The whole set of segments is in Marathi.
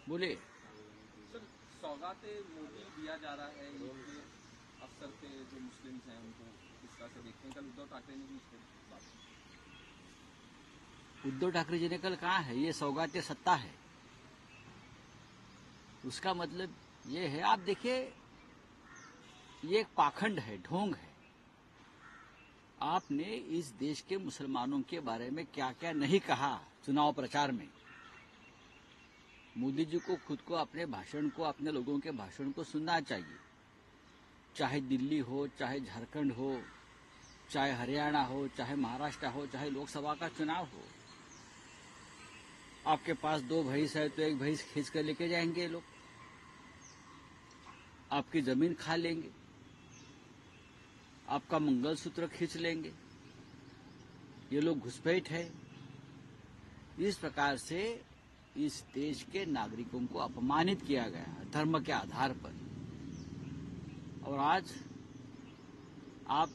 बोले सर, सौगाते मोदी दिया जा रहा है ईद के अवसर पे जो मुस्लिम्स हैं उनको इस तरह से देखते हैं। कल उद्धव ठाकरे ने भी इस पर बात की। उद्धव ठाकरे जी ने कल कहा है ये सौगाते सत्ता है। उसका मतलब ये है, आप देखिए ये एक पाखंड है, ढोंग है। आपने इस देश के मुसलमानों के बारे में क्या क्या नहीं कहा चुनाव प्रचार में। मोदी जी को खुद को अपने भाषण को, अपने लोगों के भाषण को सुनना चाहिए। चाहे दिल्ली हो, चाहे झारखंड हो, चाहे हरियाणा हो, चाहे महाराष्ट्र हो, चाहे लोकसभा का चुनाव हो। आपके पास 2 भैंस है तो 1 भैंस खींच कर लेके जाएंगे ये लोग, आपकी जमीन खा लेंगे, आपका मंगलसूत्र खींच लेंगे। ये लोग घुसपैठ है। इस प्रकार से इस देश के नागरिकों को अपमानित किया गया धर्म के आधार पर। और आज आप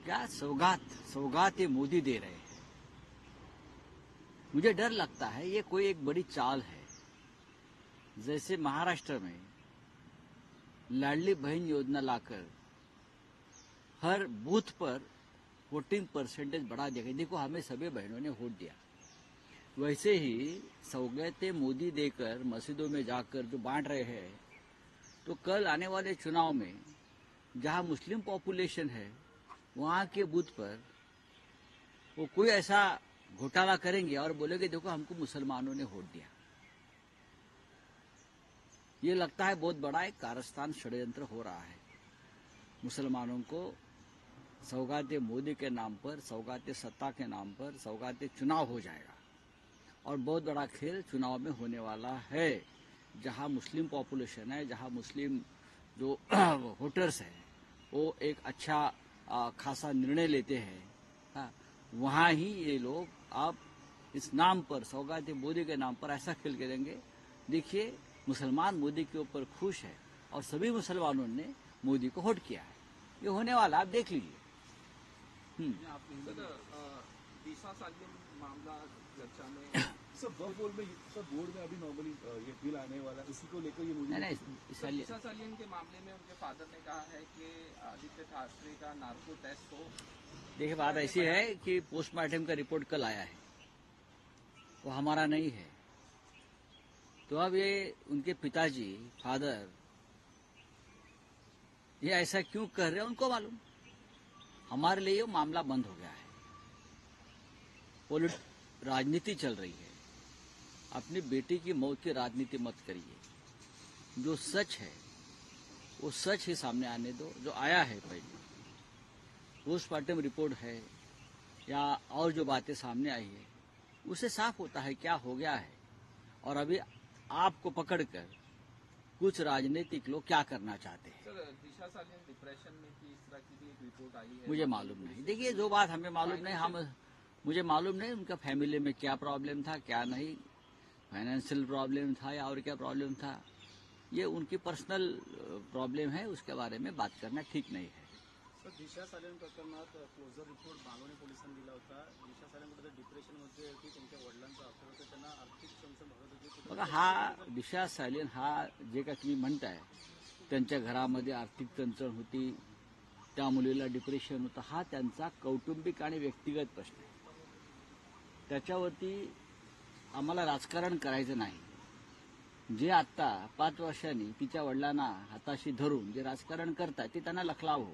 क्या सौगात मोदी दे रहे हैं। मुझे डर लगता है ये कोई एक बड़ी चाल है। जैसे महाराष्ट्र में लाडली बहन योजना लाकर हर बूथ पर वोटिंग परसेंटेज बढ़ा दिया गया। देखो हमें सभी बहनों ने वोट दिया। वैसे ही सौगाते मोदी देकर मस्जिदों में जाकर जो बांट रहे हैं, तो कल आने वाले चुनाव में जहां मुस्लिम पॉपुलेशन है वहां के बूथ पर वो कोई ऐसा घोटाला करेंगे और बोलेंगे देखो हमको मुसलमानों ने वोट दिया। ये लगता है बहुत बड़ा एक कारस्तान षड्यंत्र हो रहा है। मुसलमानों को सौगाते मोदी के नाम पर, सौगाते सत्ता के नाम पर, सौगाते चुनाव हो जाएगा और बहुत बड़ा खेल चुनाव में होने वाला है। जहां मुस्लिम पॉपुलेशन है, जहां मुस्लिम जो वोटर्स हैं वो एक अच्छा खासा निर्णय लेते हैं, वहां ही ये लोग आप इस नाम पर, सौगाते मोदी के नाम पर ऐसा खेल खेलेंगे। देखिए मुसलमान मोदी के ऊपर खुश है और सभी मुसलमानों ने मोदी को वोट किया है। ये होने वाला आप देख लीजिए। दिशा सालियन मामला चर्चा में सर बोर्ड में अभी नॉर्मली ये बिल आने वाला है, इसी को लेकर ये मुझे दिशा सालियन के मामले में उनके फादर ने कहा है कि आदित्य ठाकरे का नार्को टेस्ट हो। देखिए बात ऐसी है कि पोस्टमार्टम का रिपोर्ट कल आया है, वो हमारा नहीं है। तो अब ये उनके पिताजी, फादर, ये ऐसा क्यों कर रहे हैं उनको मालूम। हमारे लिए वो मामला बंद हो गया है। राजनीति चल रही है। अपनी बेटी की मौत की राजनीति मत करिए। जो सच है वो सच ही सामने आने दो। जो आया है पहले पोस्टमार्टम रिपोर्ट है या और जो बातें सामने आई है उससे साफ होता है क्या हो गया है। और अभी आपको पकड़कर कुछ राजनीतिक लोग क्या करना चाहते हैं। सर, दिशा सालियन डिप्रेशन में थी, इस तरह की भी एक रिपोर्ट आई है। मुझे मालूम नहीं। देखिए जो बात हमें मालूम नहीं, मुझे मालूम नहीं उनका फैमिली में क्या प्रॉब्लम था, क्या नहीं, फाइनेंशियल प्रॉब्लम था या और क्या प्रॉब्लम था। ये उनकी पर्सनल प्रॉब्लम है, उसके बारे में बात करना ठीक नहीं है। सर, दिशा सालियन प्रकरणात क्लोजर रिपोर्ट बालोने पोलिसांनी दिला होता। दिशा सालियन कुठे डिप्रेशनमध्ये होती, त्यांच्या वडिलांचं अफेअर होतं, त्यांना आर्थिक समस्या भरत होती। बघा हा दिशा सालियन हा जे काय तुम्ही म्हणताय त्यांच्या घरामध्ये आर्थिक चणचण होती, त्या मुलीला डिप्रेशन होतं, हा त्यांचा कौटुंबिक आणि व्यक्तिगत प्रश्न आहे। त्याच्यावरती आम्हाला राजकारण करायचं नाही। जे आता 5 वर्षांनी तिच्या वडिलांना हाताशी धरून जे राजकारण करतात ते त्यांना लखलावं।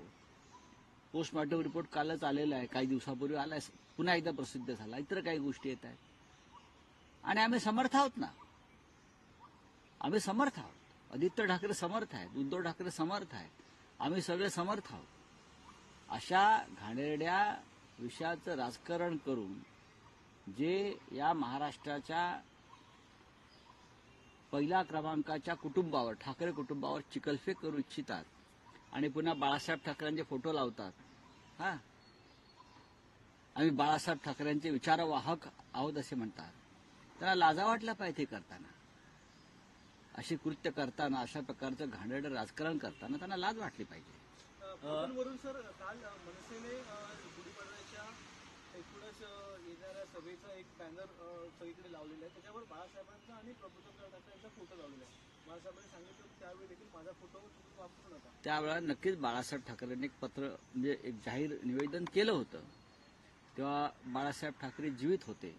पोस्टमार्टम रिपोर्ट कालच आलेला आहे, काही दिवसापूर्वी आलाय, पुन्हा एकदा प्रसिद्ध झाला। इतर काही गोष्टी येत आहेत आणि आम्ही समर्थ आहोत ना, आम्ही समर्थ आहोत। आदित्य ठाकरे समर्थ आहेत, उद्धव ठाकरे समर्थ आहेत, आम्ही सगळे समर्थ आहोत। अशा घाणेरड्या विषयाचं राजकारण करून जे या महाराष्ट्राच्या पहिल्या क्रमांकाच्या कुटुंबावर, ठाकरे कुटुंबावर चिखलफेक करू इच्छितात आणि पुन्हा बाळासाहेब ठाकरेंचे फोटो लावतात। आम्ही बाळासाहेब ठाकरेंचे विचारवाहक आहोत असे म्हणतात। त्यांना लाजा वाटल्या पाहिजे करताना, अशी कृत्य करताना, अशा प्रकारचं घाणेरडं राजकारण करताना त्यांना लाज वाटली पाहिजे। वरून सर काल मनसेने गुढीपाडव्याच्या एकूणच यावेळेस येणाऱ्या सभेचा एक बॅनर सगळीकडे लावलेला आहे, त्याच्यावर बाळासाहेबांचा आणि प्रभुचंद्र ठाकरे यांचा फोटो लावलेला आहे. बाळासाहेबांनी सांगितलं की त्यावेळी देखील माझा फोटो तुम्ही वापरू नका. त्यावेळेला नक्कीच बाळासाहेब ठाकरेंनी एक पत्र म्हणजे एक जाहीर निवेदन केलं होतं. तेव्हा बाळासाहेब ठाकरे जीवित होते.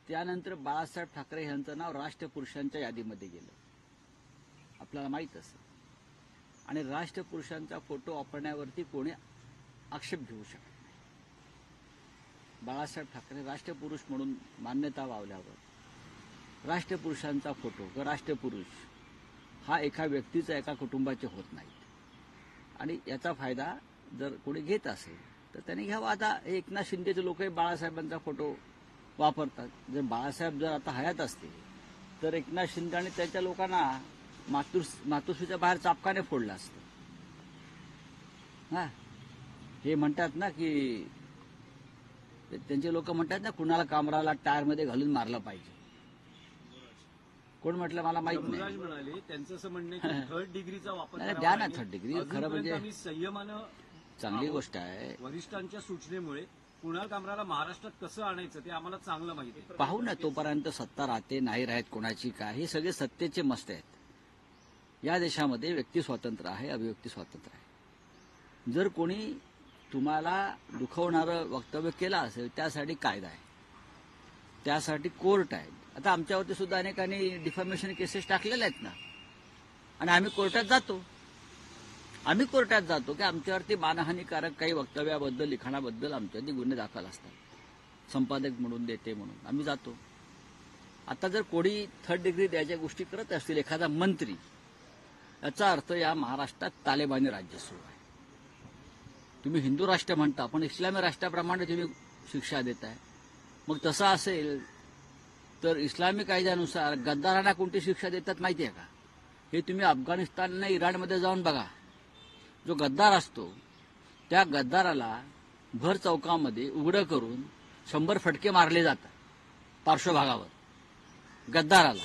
त्यानंतर बाळासाहेब ठाकरे यांचं नाव राष्ट्रपुरुषांच्या यादीमध्ये गेलं, आपल्याला माहीत असेल. आणि राष्ट्रपुरुषांचा फोटो वापरण्यावरती कोणी आक्षेप घेऊ शकत नाही. बाळासाहेब ठाकरे राष्ट्रपुरुष म्हणून मान्यता वावल्यावर राष्ट्रपुरुषांचा फोटो किंवा राष्ट्रपुरुष हा एका व्यक्तीचा एका कुटुंबाचे होत नाहीत. आणि याचा फायदा जर कोणी घेत असेल तर त्यांनी घ्यावा. आता एकनाथ शिंदेचे लोकही बाळासाहेबांचा फोटो वापरतात. जर बाळासाहेब जर आता हयात असते तर एकनाथ शिंदे आणि त्याच्या लोकांना मातोश्रीच्या बाहेर चापकाने फोडलं असतं. हा, हे म्हणतात ना की त्यांचे लोक म्हणतात ना, कुणाला कामराला टायरमध्ये घालून मारलं पाहिजे. कोण म्हटलं मला माहित नाही. प्रभुराज म्हणाले त्यांचं असं म्हणणं आहे की थर्ड डिग्रीचा वापर नाही, करावा द्या ना लागेल. Third degree. खरं अजूनपर्यंत म्हणजे आम्ही संयमानं चांगली गोष्ट आहे. वरिष्ठांच्या सूचनेमुळे कुणाल कामराला महाराष्ट्रात कसं आणायचं ते आम्हाला चांगलं माहिती आहे. पाहू ना, तोपर्यंत सत्ता राहते नाही राहत कोणाची काय, हे सगळे सत्तेचे मस्त आहेत. या देशामध्ये व्यक्ती स्वातंत्र्य आहे, अभिव्यक्ती स्वातंत्र्य आहे. जर कोणी तुम्हाला दुखवणारं वक्तव्य केलं असेल त्यासाठी कायदा आहे, त्यासाठी कोर्ट आहे. आता आमच्यावरती सुद्धा अनेकांनी डिफॉर्मेशन केसेस टाकलेल्या आहेत ना, आणि आम्ही कोर्टात जातो की आमच्यावरती मानहानीकारक काही वक्तव्याबद्दल लिखाणाबद्दल आमच्यावरती गुन्हे दाखल असतात, संपादक म्हणून देते म्हणून आम्ही जातो. आता जर कोणी थर्ड डिग्री द्यायच्या गोष्टी करत असतील एखादा मंत्री, याचा अर्थ या महाराष्ट्रात तालेबानी राज्य सुरू आहे. तुम्ही हिंदू राष्ट्र म्हणता पण इस्लामी राष्ट्राप्रमाणे तुम्ही शिक्षा देताय. मग तसं असेल तर इस्लामी कायद्यानुसार गद्दारांना कोणती शिक्षा देतात माहिती आहे का? हे तुम्ही अफगाणिस्तान आणि इराणमध्ये जाऊन बघा. जो गद्दार असतो त्या गद्दाराला भर चौकामध्ये उघडं करून 100 फटके मारले जातात पार्श्वभागावर. गद्दाराला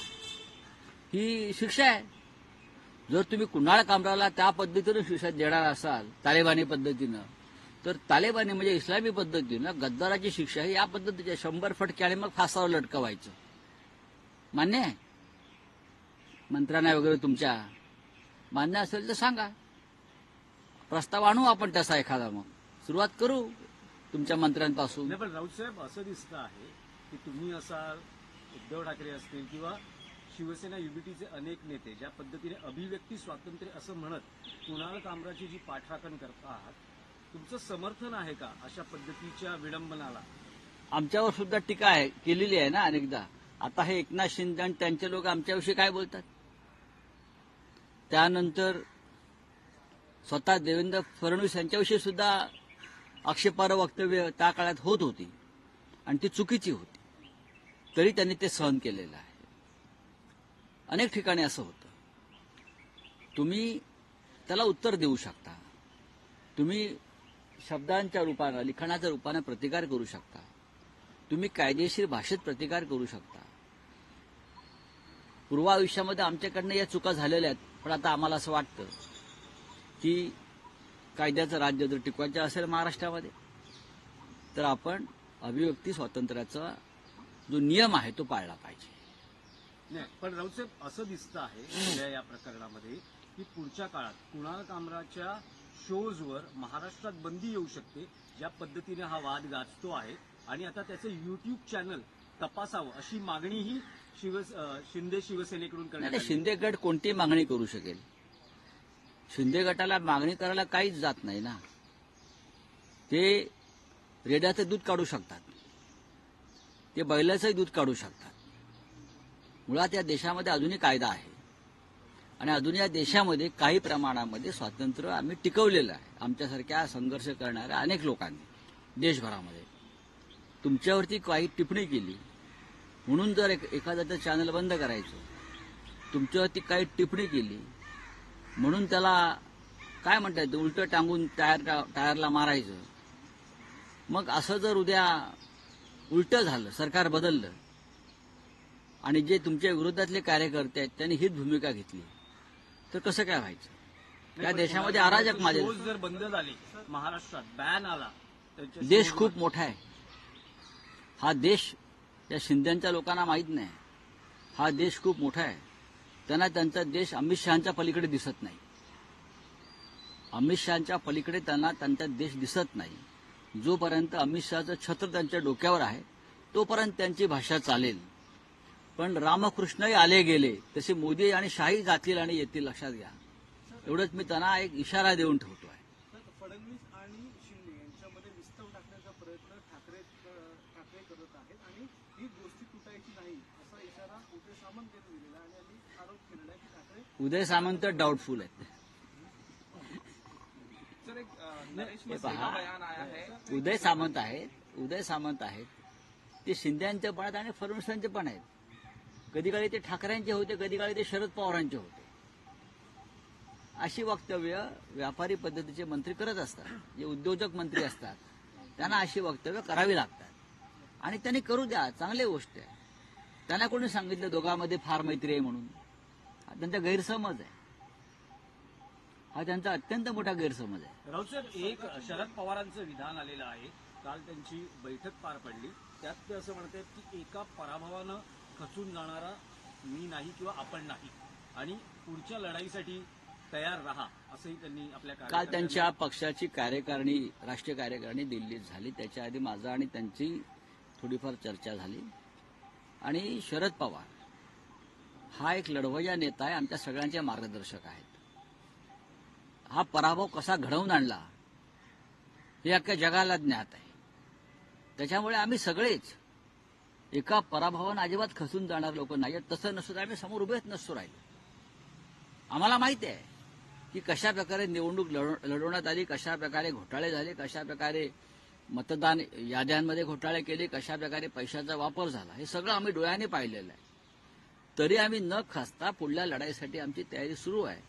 ही शिक्षा आहे. जर तुम्ही कुणाल कामराला त्या पद्धतीनं शिक्षा देणार असाल तालेबानी पद्धतीनं, तर तालेबानी म्हणजे इस्लामी पद्धतीनं गद्दाराची शिक्षा ही या पद्धतीची 100 फटके आणि मग फासावर लटकवायचं. मान्य आहे? मंत्र्यांना वगैरे तुमच्या मान्य असेल तर सांगा, प्रस्ताव आणू आपण तसा एखादा, मग सुरुवात करू तुमच्या मंत्र्यांपासून. नाही, पण राऊत साहेब असं दिसतं आहे की तुम्ही असाल, उद्धव ठाकरे असतील किंवा शिवसेना युबीटीचे अनेक नेते ज्या पद्धतीने अभिव्यक्ती स्वातंत्र्य असं म्हणत कुणाल कामराची जी पाठराखण करत आहात, तुमचं समर्थन आहे का अशा पद्धतीच्या विडंबनाला? आमच्यावर सुद्धा टीका केलेली आहे ना अनेकदा. आता हे एकनाथ शिंदे आणि त्यांचे लोक आमच्याविषयी काय बोलतात. त्यानंतर स्वतः देवेंद्र फडणवीस यांच्याविषयी सुद्धा आक्षेपार्ह वक्तव्य त्या काळात होत होती आणि ती चुकीची होती, तरी त्यांनी ते सहन केलेलं आहे. अनेक ठिकाणी असं होतं. तुम्ही त्याला उत्तर देऊ शकता, तुम्ही शब्दांच्या रूपानं लिखाणाच्या रूपानं प्रतिकार करू शकता, तुम्ही कायदेशीर भाषेत प्रतिकार करू शकता. पूर्वायुष्यामध्ये आमच्याकडनं या चुका झालेल्या आहेत, पण आता आम्हाला असं वाटतं की कायद्याचं राज्य जर टिकवायचं असेल महाराष्ट्रामध्ये तर आपण अभिव्यक्ती स्वातंत्र्याचा जो नियम आहे तो पाळला पाहिजे. नाही, पण राऊत साहेब असं दिसतं आहे सध्या या प्रकरणामध्ये की पुढच्या काळात कुणाल कामराच्या शोजवर महाराष्ट्रात बंदी येऊ शकते, ज्या पद्धतीने हा वाद गाजतो आहे. आणि आता त्याचं युट्यूब चॅनल तपासावं अशी मागणीही शिंदे शिवसेनेकडून करण्यात नाही, आली. शिंदे गट कोणती मागणी करू शकेल? शिंदे गटाला मागणी करायला काहीच जात नाही ना. ते रेड्याचं दूध काढू शकतात, ते बैलाचंही दूध काढू शकतात. मुळात या देशामध्ये अजूनही कायदा आहे आणि अजून या देशामध्ये काही प्रमाणामध्ये स्वातंत्र्य आम्ही टिकवलेलं आहे. आमच्यासारख्या संघर्ष करणाऱ्या अनेक लोकांनी देशभरामध्ये. तुमच्यावरती काही टिप्पणी केली म्हणून जर एखाद्याचं चॅनल बंद करायचं, तुमच्यावरती काही टिप्पणी केली म्हणून त्याला काय म्हणता येतं, उलटं टांगून टायरला मारायचं. मग असं जर उद्या उलटं झालं, सरकार बदललं आणि जे तुमच्या विरोधातले कार्यकर्ते आहेत त्यांनी हीच भूमिका घेतली तर कसं काय व्हायचं? या देशामध्ये अराजक माझे शोज जर बंद झाले, महाराष्ट्रात बॅन आला, त्यांच्या देश शोजवर- खूप मोठा आहे. हा देश या शिंद्यांच्या लोकांना माहीत नाही. हा देश खूप मोठा आहे. त्यांना त्यांचा देश अमित शहाच्या पलीकडे दिसत नाही. अमित शहाच्या पलीकडे त्यांना त्यांचा देश दिसत नाही. जोपर्यंत अमित शहाचं छत्र त्यांच्या डोक्यावर आहे तोपर्यंत त्यांची भाषा चालेल. पण रामकृष्णही आले गेले तसे मोदी आणि शाही जातील आणि येतील, लक्षात घ्या. एवढंच मी त्यांना एक इशारा देऊन ठेवतो आहे. तर फडणवीस आणि शिंदे यांच्यामध्ये विस्तव टाकण्याचा प्रयत्न ठाकरे करत आहेत आणि ही गोष्टी तुटायची नाही असा इशारा उदय सामंत यांनी दिलेला आणि यांनी आरोप केलेला आहे की ठाकरे उदय सामंत डाऊटफुल आहेत. सर एक नरेश हे मस्के का पहा, बयान आया है उदय सामंत आहेत ते शिंद्यांचे पण आहेत आणि फडणवीसांचे पण आहेत. कधी काळी ते ठाकरेंचे होते, कधी काळी ते शरद पवारांचे होते. अशी वक्तव्य व्यापारी पद्धतीचे मंत्री करत असतात. जे उद्योजक मंत्री असतात त्यांना अशी वक्तव्य करावी लागतात आणि त्यांनी करू द्या, चांगली गोष्ट आहे. त्यांना कोणी सांगितलं दोघांमध्ये फार मैत्री आहे म्हणून? हा त्यांचा गैरसमज आहे. हा त्यांचा अत्यंत मोठा गैरसमज आहे. राऊत साहेब, एक शरद पवारांचं विधान आलेलं आहे. काल त्यांची बैठक पार पडली. त्यात ते असं म्हणतात की एका पराभवानं खचून जाणारा मी नाही किंवा आपण नाही आणि पुढच्या लढाईसाठी तयार राहा, असंही त्यांनी आपल्या काल कार्यकर्त्यांना- त्यांच्या पक्षाची कार्यकारिणी, राष्ट्रीय कार्यकारिणी दिल्लीत झाली. त्याच्या आधी माझा आणि त्यांची थोडीफार चर्चा झाली. आणि शरद पवार हा एक लढवय्या नेता आहे, आमच्या सगळ्यांचे मार्गदर्शक आहेत. हा पराभव कसा घडवून आणला हे अख्ख्या जगाला ज्ञात आहे. त्याच्यामुळे आम्ही सगळेच एका पराभवानं अजिबात खचून जाणार लोक नाही. तसं नसतं आम्ही समोर उभेच नसतो राहिलो. आम्हाला माहिती आहे की कशा प्रकारे निवडणूक लढवण्यात आली, कशा प्रकारे घोटाळे झाले, कशा प्रकारे मतदान याद्यांमध्ये घोटाळे केले, कशा प्रकारे पैशाचा वापर झाला, हे सगळं आम्ही डोळ्याने पाहिलेलं आहे. तरी आम्ही न खचता पुढल्या लढाईसाठी आमची तयारी सुरू आहे.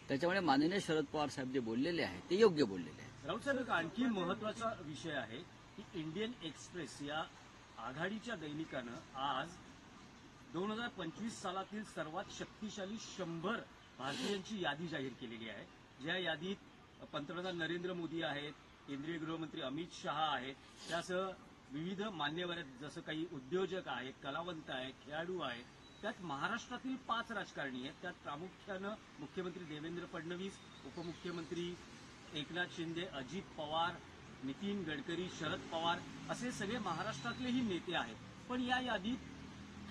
त्याच्यामुळे माननीय शरद पवार साहेब जे बोललेले आहेत ते योग्य बोललेले आहेत. राऊत साहेब, एक आणखी महत्वाचा विषय आहे की इंडियन एक्सप्रेस या आघाडीच्या दैनिकानं आज 2025 सालातील सर्वात शक्तिशाली 100 भारतीयांची यादी जाहीर केलेली आहे. ज्या यादीत पंतप्रधान नरेंद्र मोदी आहेत, केंद्रीय गृहमंत्री अमित शहा आहेत, त्यासह विविध मान्यवर आहेत, जसं काही उद्योजक आहेत, कलावंत आहेत, खेळाडू आहेत. त्यात महाराष्ट्रातील 5 राजकारणी आहेत. त्यात प्रामुख्यानं मुख्यमंत्री देवेंद्र फडणवीस, उपमुख्यमंत्री एकनाथ शिंदे, अजित पवार, नितीन गडकरी, शरद पवार असे सगळे महाराष्ट्रातलेही नेते आहेत. पण या यादीत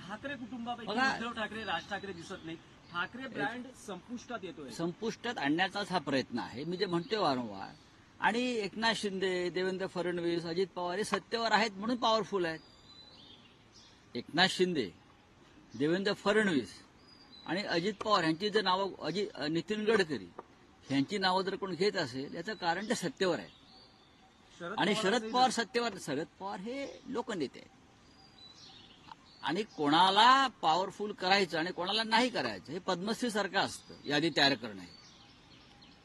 ठाकरे कुटुंबापैकी बघा, उद्धव ठाकरे, राज ठाकरे दिसत नाहीत. ठाकरे ब्रँड संपुष्टात येतोय. संपुष्टात आणण्याचाच हा प्रयत्न आहे. मी जे म्हणतोय वारंवार. आणि एकनाथ शिंदे, देवेंद्र फडणवीस, अजित पवार हे सत्तेवर आहेत म्हणून पॉवरफुल आहेत. एकनाथ शिंदे, देवेंद्र फडणवीस आणि अजित पवार यांची जर नावं, नितीन गडकरी यांची नावं जर कोण घेत असेल याचं कारण ते सत्तेवर आहे. आणि शरद पवार सत्तेवर, शरद पवार हे लोकनेते आहेत. आणि कोणाला पॉवरफुल करायचं आणि कोणाला नाही करायचं हे पद्मश्री सारखं असतं, यादी तयार करणं हे.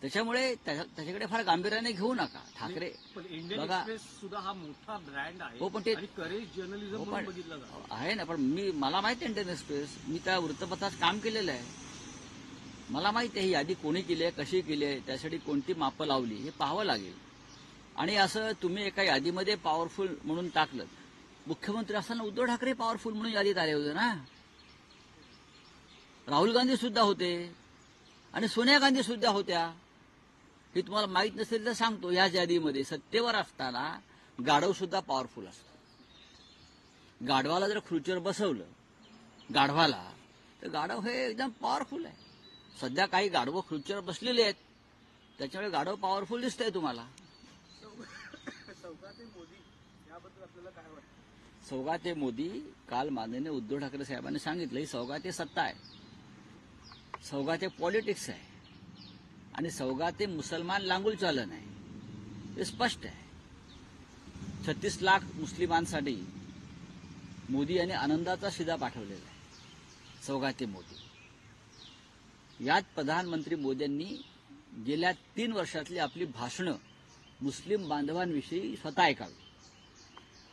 त्याच्यामुळे त्याच्याकडे फार गांभीर्याने घेऊ नका. ठाकरे पण इंडियन बघा, एक्सप्रेस सुद्धा हा मोठा ब्रँड आहे. हो, पण ते- आणि करेज जर्नलिझम हो, म्हणून पण बघितलं जातं. आहे ना. पण मला माहिती आहे इंडियन एक्सप्रेस, मी त्या वृत्तपत्रात काम केलेलं आहे. मला माहिती आहे ही यादी कोणी केली आहे, कशी केली आहे, त्यासाठी कोणती मापं लावली हे पाहावं लागेल. आणि असं तुम्ही एका यादीमध्ये पॉवरफुल म्हणून टाकलं, मुख्यमंत्री असताना उद्धव ठाकरे पॉवरफुल म्हणून यादीत आले होते ना. राहुल गांधी सुद्धा होते आणि सोनिया गांधी सुद्धा होत्या. हे तुम्हाला माहीत नसेल तर सांगतो. याच यादीमध्ये सत्तेवर असताना गाढव सुद्धा पॉवरफुल असतं. गाढवाला जर खुर्चीवर बसवलं गाढवाला, तर गाढव हे एकदम पॉवरफुल आहे. सध्या काही गाढवं खुर्चीवर बसलेले आहेत, त्याच्यामुळे गाढव पॉवरफुल दिसतंय तुम्हाला. सौगाते मोदी याबद्दल आपल्याला काय वाटतं? सौगाते मोदी, काल माननीय उद्धव ठाकरे साहेबांनी सांगितलं ही सौगाते सत्ता आहे, सौगाते पॉलिटिक्स आहे आणि सौगाते मुसलमान लांगुल चालन आहे. हे स्पष्ट आहे. 36 लाख मुस्लिमांसाठी मोदी यांनी आनंदाचा शिधा पाठवलेला आहे. सौगाते मोदी. यात प्रधानमंत्री मोदींनी गेल्या 3 वर्षातली आपली भाषणं मुस्लिम बांधवांविषयी स्वतः ऐकावी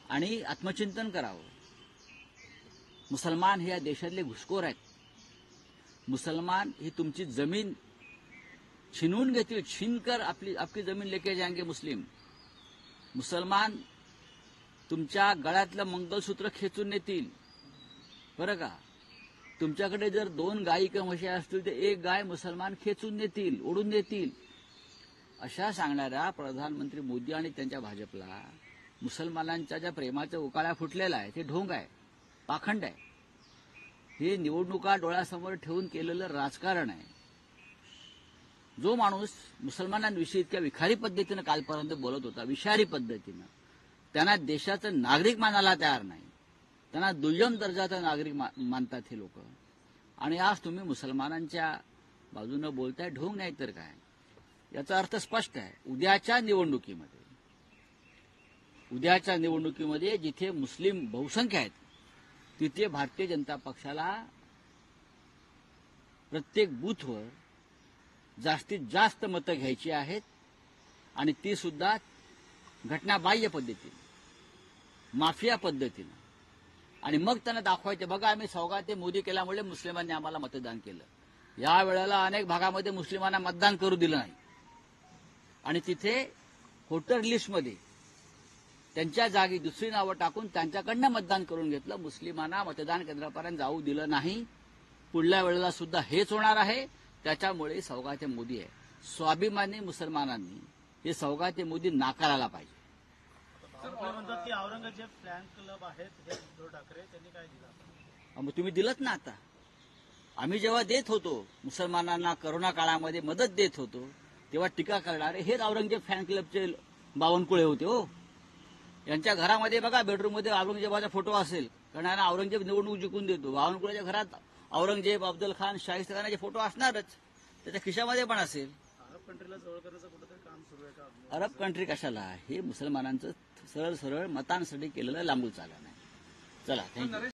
आणि आत्मचिंतन करावं. मुसलमान हे या देशातले घुसखोर आहेत. मुसलमान ही तुमची जमीन छीनून घेतील, छीनकर आपकी जमीन लेके जाएंगे मुस्लिम. मुसलमान तुमच्या गळ्यातलं मंगलसूत्र खेचून नेतील, बरं का. तुमच्याकडे जर 2 गायी किंवा म्हशी असतील तर एक गाय मुसलमान खेचून नेतील, ओढून नेतील. अशा सांगणाऱ्या प्रधानमंत्री मोदी आणि त्यांच्या भाजपला मुसलमानांच्या ज्या प्रेमाच्या उकाळ्या फुटलेला आहे ते ढोंग आहे, पाखंड आहे. हे निवडणुका डोळ्यासमोर ठेवून केलेलं राजकारण आहे. जो माणूस मुसलमानांविषयी इतक्या विखारी पद्धतीनं कालपर्यंत बोलत होता, विषारी पद्धतीनं, त्यांना देशाचं नागरिक मानायला तयार नाही, त्यांना दुय्यम दर्जाचा नागरिक मानतात हे लोक. आणि आज तुम्ही मुसलमानांच्या बाजूनं बोलताय, ढोंग नाही तर काय. याचा अर्थ स्पष्ट आहे. उद्याच्या निवडणुकीमध्ये जिथे मुस्लिम बहुसंख्य आहेत तिथे भारतीय जनता पक्षाला प्रत्येक बूथवर जास्तीत जास्त मतं घ्यायची आहेत आणि ती सुद्धा घटनाबाह्य पद्धतीने, माफिया पद्धतीनं. आणि मग त्यांना दाखवायचे, बघा आम्ही सौगाते मोदी केल्यामुळे मुस्लिमांनी आम्हाला मतदान केलं. या वेळेला अनेक भागामध्ये मुस्लिमांना मतदान करू दिलं नाही आणि तिथे वोटर लिस्टमध्ये त्यांच्या जागी दुसरी नावं टाकून त्यांच्याकडनं मतदान करून घेतलं. मुस्लिमांना मतदान केंद्रापर्यंत जाऊ दिलं नाही. पुढल्या वेळेला सुद्धा हेच होणार आहे. त्याच्यामुळे सौगाते मोदी आहे. स्वाभिमानी मुसलमानांनी हे सौगाते मोदी नाकारायला पाहिजे. म्हणतात की औरंगजेब फॅन क्लब आहेत हे उद्धव ठाकरे त्यांनी काय दिलं? मग तुम्ही दिलत ना. आता आम्ही जेव्हा देत होतो मुसलमानांना, करोना काळामध्ये मदत देत होतो, तेव्हा टीका करणारे हेच औरंगजेब फॅन क्लबचे बावनकुळे होते. हो, यांच्या घरामध्ये बघा, बेडरूममध्ये औरंगजेबाचा फोटो असेल, कारण यांना औरंगजेब निवडणूक जिंकून देतो. बावनकुळेच्या घरात औरंगजेब, अफजल खान, शाहिस्ता खानाचे फोटो असणारच, त्याच्या खिशामध्ये पण असेल. अरब कंट्रीला जवळ करायचं कुठेतरी काम सुरू आहे का? अरब कंट्री कशाला? हे मुसलमानांचं सरळ सरळ मतांसाठी केलेलं लांबू चालणं आहे. चला, थँक्यू.